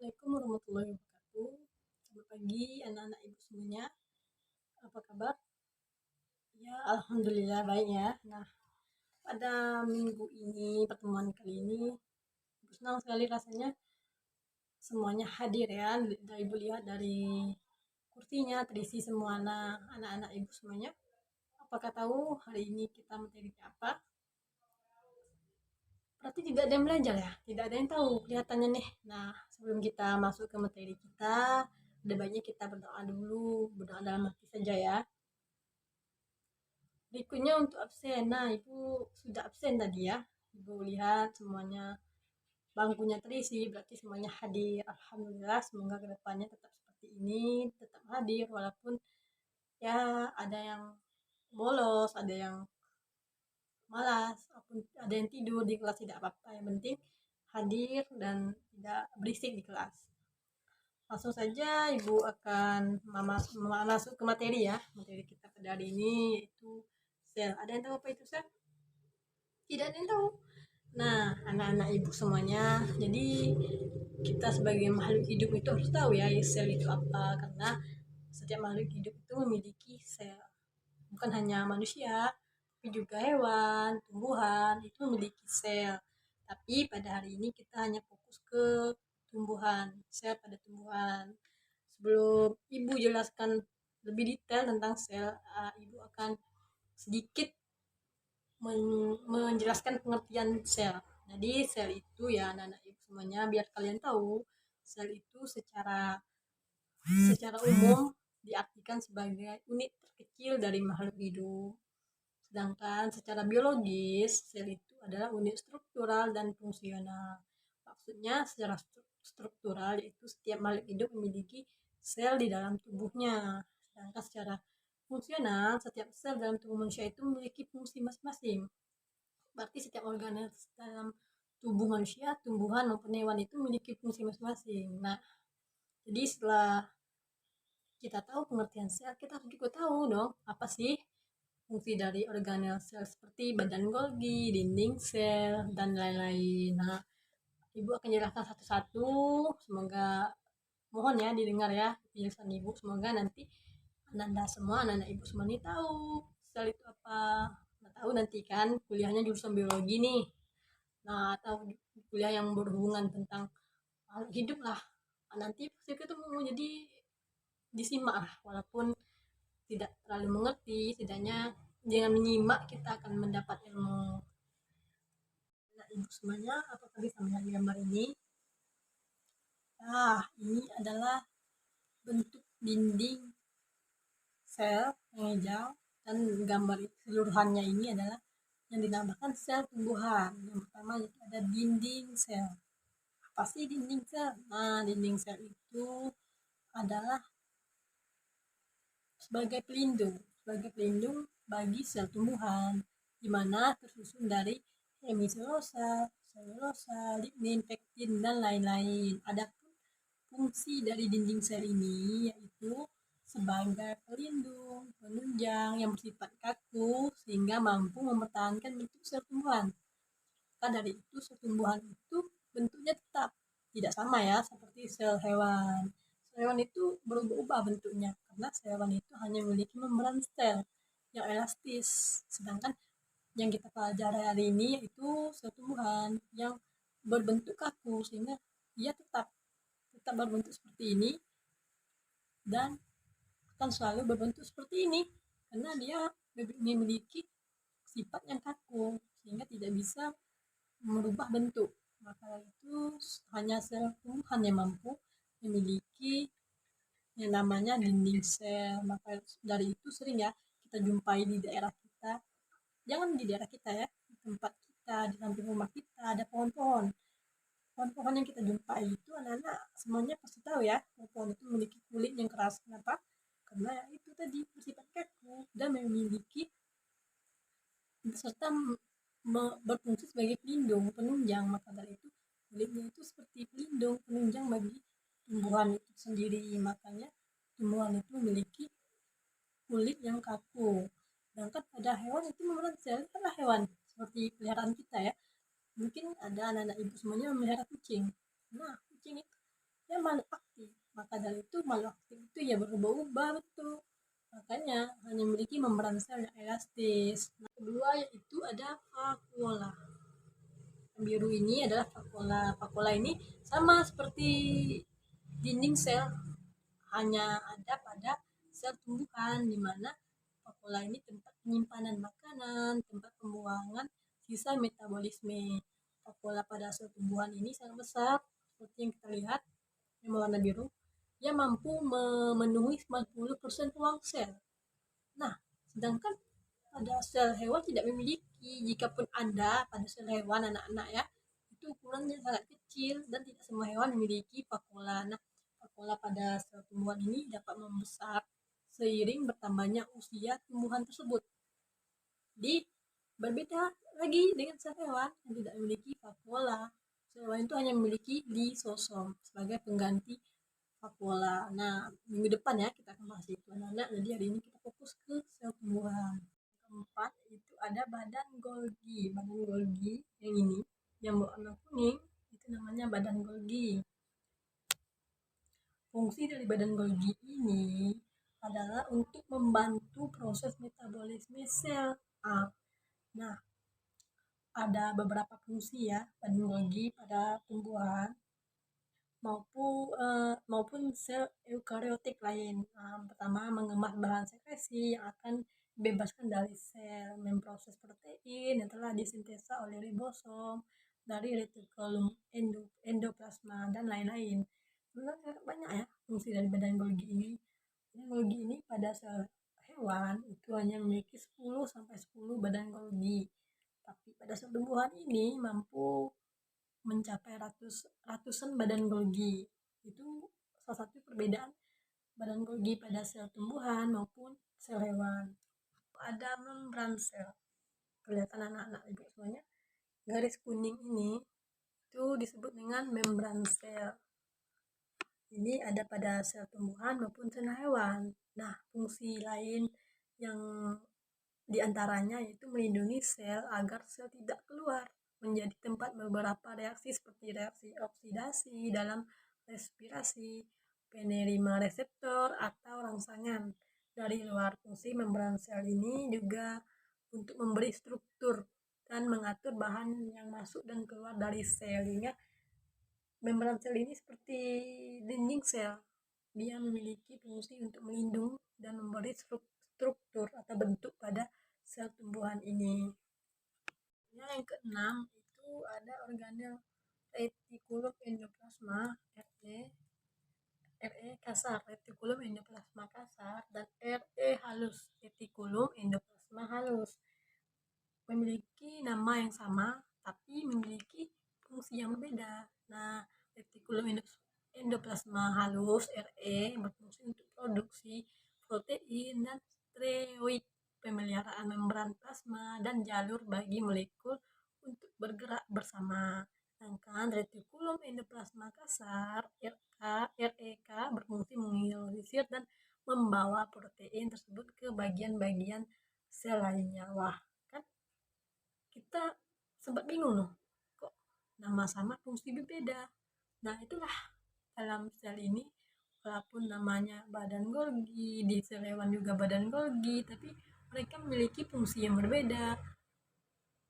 Assalamualaikum warahmatullahi wabarakatuh. Selamat pagi anak-anak ibu semuanya. Apa kabar? Ya, alhamdulillah baik ya. Nah, pada minggu ini, pertemuan kali ini, ibu senang sekali rasanya semuanya hadir ya. Ibu lihat dari kursinya terisi semua anak-anak ibu semuanya. Apakah tahu hari ini kita materi apa? Berarti tidak ada yang belajar ya, tidak ada yang tahu kelihatannya nih. Nah, sebelum kita masuk ke materi kita, udah baiknya kita berdoa dulu, berdoa dalam hati saja ya. Berikutnya untuk absen. Nah, ibu sudah absen tadi ya. Ibu lihat semuanya bangkunya terisi, berarti semuanya hadir. Alhamdulillah, semoga kedepannya tetap seperti ini, tetap hadir walaupun ya ada yang bolos, ada yang malas, ada yang tidur di kelas tidak apa-apa. Yang penting hadir dan tidak berisik di kelas. Langsung saja ibu akan masuk ke materi ya. Materi kita pada hari ini yaitu sel. Ada yang tahu apa itu sel? Tidak ada yang tahu. Nah, anak-anak ibu semuanya, jadi kita sebagai makhluk hidup itu harus tahu ya sel itu apa, karena setiap makhluk hidup itu memiliki sel. Bukan hanya manusia, tapi juga hewan, tumbuhan itu memiliki sel. Tapi pada hari ini kita hanya fokus ke tumbuhan, sel pada tumbuhan. Sebelum ibu jelaskan lebih detail tentang sel, ibu akan sedikit menjelaskan pengertian sel. Jadi sel itu ya anak-anak ibu semuanya, biar kalian tahu, sel itu secara umum diartikan sebagai unit terkecil dari makhluk hidup. Sedangkan secara biologis, sel itu adalah unit struktural dan fungsional. Maksudnya secara struktural yaitu setiap makhluk hidup memiliki sel di dalam tubuhnya. Sedangkan secara fungsional, setiap sel dalam tubuh manusia itu memiliki fungsi masing-masing. Berarti setiap organ dalam tubuh manusia, tumbuhan maupun hewan itu memiliki fungsi masing-masing. Nah, jadi setelah kita tahu pengertian sel, kita harus juga tahu dong apa sih fungsi dari organel sel seperti badan Golgi, dinding sel, dan lain-lain. Nah, ibu akan jelaskan satu-satu. Semoga mohon ya didengar ya penjelasan ibu. Semoga nanti anak-anak ibu semua ini tahu sel itu apa. Nah, tahu nanti kan kuliahnya jurusan biologi nih. Nah, atau kuliah yang berhubungan tentang hidup lah. Nah, nanti pasti itu mau jadi disimak lah, walaupun tidak terlalu mengerti, setidaknya jangan menyimak, kita akan mendapat ilmu. Nah, ibu semuanya, apakah bisa melihat gambar ini? Nah, ini adalah bentuk dinding sel yang hijau, dan gambar keseluruhannya ini adalah yang dinamakan sel tumbuhan. Yang pertama itu ada dinding sel. Apa sih dinding sel? Nah, dinding sel itu adalah sebagai pelindung bagi sel tumbuhan, di mana tersusun dari hemiselosa, selulosa, lignin, pektin, dan lain-lain. Adapun fungsi dari dinding sel ini yaitu sebagai pelindung, penunjang yang bersifat kaku sehingga mampu mempertahankan bentuk sel tumbuhan. Maka dari itu sel tumbuhan itu bentuknya tetap tidak sama ya seperti sel hewan. Sel hewan itu berubah-ubah bentuknya karena sel hewan itu hanya memiliki membran sel yang elastis. Sedangkan yang kita pelajari hari ini yaitu sel tumbuhan yang berbentuk kaku sehingga dia tetap berbentuk seperti ini dan akan selalu berbentuk seperti ini karena dia memiliki sifat yang kaku sehingga tidak bisa merubah bentuk. Maka itu hanya sel tumbuhan yang mampu memiliki yang namanya dinding sel. Maka dari itu sering ya kita jumpai di daerah kita, jangan di daerah kita ya, di tempat kita, di samping rumah kita ada pohon-pohon. Pohon-pohon yang kita jumpai itu anak-anak semuanya pasti tahu ya, pohon itu memiliki kulit yang keras. Kenapa? Karena itu tadi bersifat kaku dan memiliki serta berfungsi sebagai pelindung, penunjang. Maka dari itu kulitnya itu seperti pelindung, penunjang bagi tumbuhan itu sendiri. Makanya tumbuhan itu memiliki kulit yang kaku. Sedangkan pada hewan itu memang adalah hewan seperti peliharaan kita ya. Mungkin ada anak-anak ibu semuanya memelihara kucing. Nah, kucing itu yang malaktif. Maka dari itu malaktif itu ya berubah-ubah betul. Makanya hanya memiliki membran sel yang elastis. Nah, kedua yaitu ada vakuola. Yang biru ini adalah vakuola. Vakuola ini sama seperti dinding sel, hanya ada pada sel tumbuhan, di mana vakuola ini tempat penyimpanan makanan, tempat pembuangan sisa metabolisme. Vakuola pada sel tumbuhan ini sangat besar, seperti yang kita lihat yang warna biru. Ia mampu memenuhi 90% ruang sel. Nah, sedangkan pada sel hewan tidak memiliki. Jikapun ada pada sel hewan anak-anak ya, itu ukurannya sangat kecil dan tidak semua hewan memiliki vakuola. Nah, vakuola pada sel tumbuhan ini dapat membesar seiring bertambahnya usia tumbuhan tersebut. Jadi berbeda lagi dengan sel hewan yang tidak memiliki vakuola. Sel hewan itu hanya memiliki lisosom sebagai pengganti vakuola. Nah, minggu depan ya kita akan bahas itu anak-anak. Jadi hari ini kita fokus ke sel tumbuhan. Keempat itu ada badan Golgi. Badan Golgi yang ini, yang berwarna kuning, itu namanya badan Golgi. Fungsi dari badan Golgi ini adalah untuk membantu proses metabolisme sel. Nah, ada beberapa fungsi ya badan Golgi pada tumbuhan maupun sel eukariotik lain. Pertama, mengemas bahan sekresi yang akan dibebaskan dari sel, memproses protein yang telah disintesa oleh ribosom dari retikulum endoplasma dan lain-lain. Sebenarnya banyak ya fungsi dari badan Golgi ini. Badan Golgi ini pada sel hewan itu hanya memiliki 10-10 badan Golgi. Tapi pada sel tumbuhan ini mampu mencapai ratusan badan Golgi. Itu salah satu perbedaan badan Golgi pada sel tumbuhan maupun sel hewan. Ada membran sel. Kelihatan anak-anak ibu semuanya. Garis kuning ini itu disebut dengan membran sel. Ini ada pada sel tumbuhan maupun sel hewan. Nah, fungsi lain yang diantaranya yaitu melindungi sel agar sel tidak keluar, menjadi tempat beberapa reaksi seperti reaksi oksidasi dalam respirasi, penerima reseptor, atau rangsangan. Dari luar, fungsi membran sel ini juga untuk memberi struktur dan mengatur bahan yang masuk dan keluar dari sel, hingga membran sel ini seperti dinding sel. Dia memiliki fungsi untuk melindungi dan memberi struktur atau bentuk pada sel tumbuhan ini. Yang keenam itu ada organel retikulum endoplasma RE kasar, retikulum endoplasma kasar, dan RE halus, retikulum endoplasma halus. Memiliki nama yang sama tapi memiliki fungsi yang berbeda. Nah, retikulum endoplasma halus RE berfungsi untuk produksi protein dan steroid, pemeliharaan membran plasma, dan jalur bagi molekul untuk bergerak bersama. Sedangkan retikulum endoplasma kasar REK berfungsi mengirisir dan membawa protein tersebut ke bagian-bagian sel lainnya. Wah, kan kita sempat bingung loh, kok nama sama fungsi berbeda. Nah, itulah dalam sel ini, walaupun namanya badan Golgi, di sel hewan juga badan Golgi, tapi mereka memiliki fungsi yang berbeda.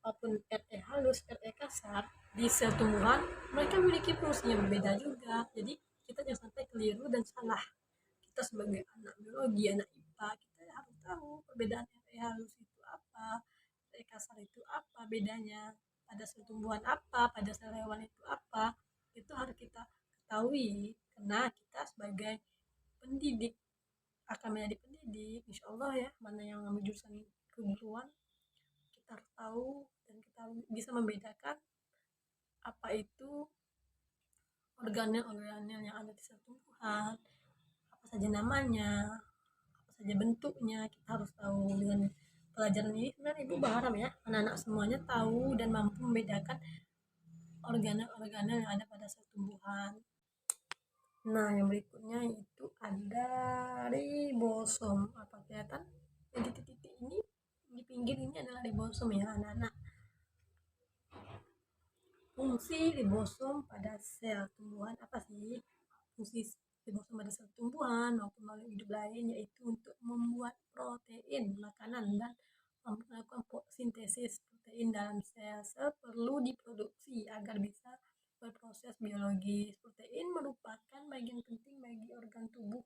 Walaupun RE halus, RE kasar, di sel tumbuhan mereka memiliki fungsi yang berbeda juga. Jadi kita jangan sampai keliru dan salah. Kita sebagai anak biologi, anak IPA, kita harus tahu perbedaan RE halus itu apa, RE kasar itu apa, bedanya pada sel tumbuhan apa, pada sel hewan itu apa. Itu harus kita ketahui, karena kita sebagai pendidik akan menjadi pendidik, insya Allah ya, mana yang mengambil jurusan keguruan, kita harus tahu dan kita bisa membedakan apa itu organel-organel yang ada di sel tumbuhan, apa saja namanya, apa saja bentuknya. Kita harus tahu. Dengan pelajaran ini sebenarnya ibu berharap ya anak-anak semuanya tahu dan mampu membedakan organel-organel yang ada pada sel tumbuhan. Nah, yang berikutnya itu ada ribosom. Apa kelihatan? Yang titik-titik ini di pinggir ini adalah ribosom ya anak-anak. Fungsi ribosom pada sel tumbuhan apa sih? fungsi ribosom pada sel tumbuhan maupun makhluk hidup lain, yaitu untuk membuat protein makanan dan melakukan sintesis protein dalam sel-sel perlu diproduksi agar bisa berproses biologis. Protein merupakan bagian penting bagi organ tubuh.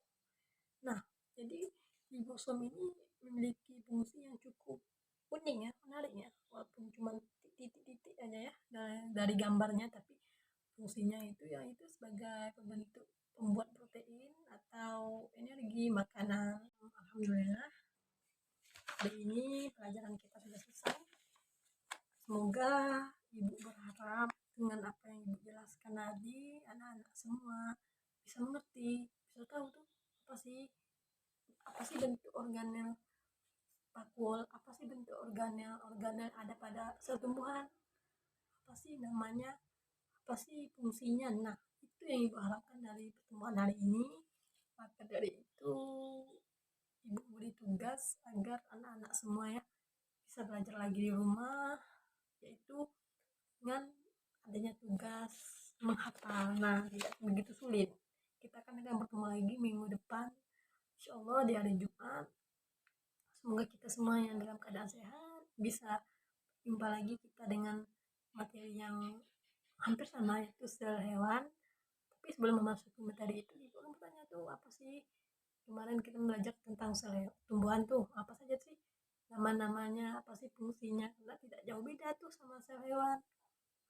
Nah, jadi ribosom ini memiliki fungsi yang cukup unik ya, menarik ya, walaupun cuma titik-titik aja ya dari gambarnya, tapi fungsinya itu ya itu sebagai pembentuk pembuat protein atau energi makanan. Alhamdulillah, hari ini pelajaran kita sudah selesai. Semoga ibu berharap dengan apa yang ibu jelaskan tadi, anak-anak semua bisa mengerti, bisa tahu tuh apa sih bentuk organel pakul, apa sih bentuk organel ada pada sel tumbuhan, apa sih namanya, apa sih fungsinya. Nah, itu yang ibu harapkan dari pertemuan hari ini. Maka dari itu ibu beri tugas agar anak-anak semua ya bisa belajar lagi di rumah, yaitu dengan adanya tugas menghafal. Nah, tidak begitu sulit. Kita akan bertemu lagi minggu depan, insya Allah di hari Jumat. Semoga kita semua yang dalam keadaan sehat bisa jumpa lagi kita dengan materi yang hampir sama, yaitu sel hewan. Tapi sebelum memasuki materi itu, ibu kan bertanya tuh, apa sih kemarin kita belajar tentang sel tumbuhan tuh, apa saja sih nama-namanya, apa sih fungsinya, karena tidak jauh beda tuh sama sel hewan.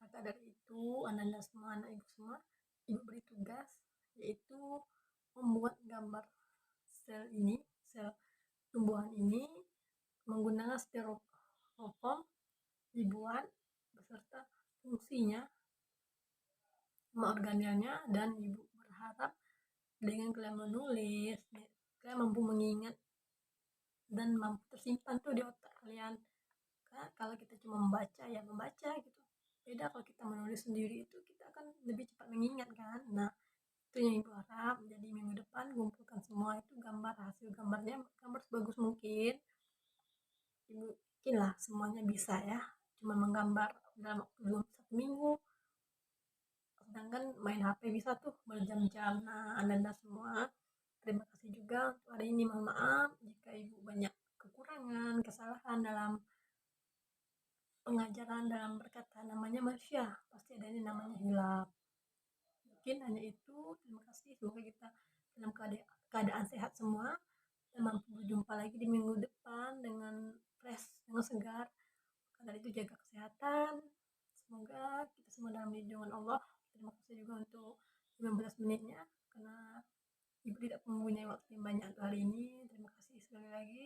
Maka dari itu, anak-anak semua, anak ibu semua, ibu beri tugas, yaitu membuat gambar sel ini, sel tumbuhan ini, menggunakan styrofoam, dibuat beserta fungsinya, sama organelnya, dan ibu berharap dengan kalian menulis, kalian mampu mengingat dan mampu tersimpan tuh di otak kalian. Karena kalau kita cuma membaca ya membaca gitu, beda kalau kita menulis sendiri, itu kita akan lebih cepat mengingat kan. Nah, itu yang ibu harap. Jadi minggu depan kumpulkan semua itu gambar, hasil gambarnya, gambar sebagus mungkin. Ibu yakinlah semuanya bisa ya, cuma menggambar dalam waktu 1 minggu, sedangkan main HP bisa tuh berjam-jam. Nah, anda semua, terima kasih juga untuk hari ini. Mohon maaf jika ibu banyak kekurangan, kesalahan dalam pengajaran, dalam berkata. Namanya manusia, pasti ada ini namanya hilaf. Mungkin hanya itu. Terima kasih. Semoga kita dalam keadaan sehat semua dan mampu berjumpa lagi di minggu depan dengan fresh, dengan segar. Karena itu jaga kesehatan. Semoga kita semua dalam lindungan Allah. Terima kasih juga untuk 15 menitnya, karena ibu tidak mempunyai waktu yang banyak hari ini. Terima kasih sekali lagi.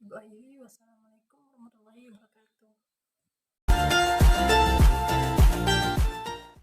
Ibu akhiri. Wassalamualaikum warahmatullahi wabarakatuh.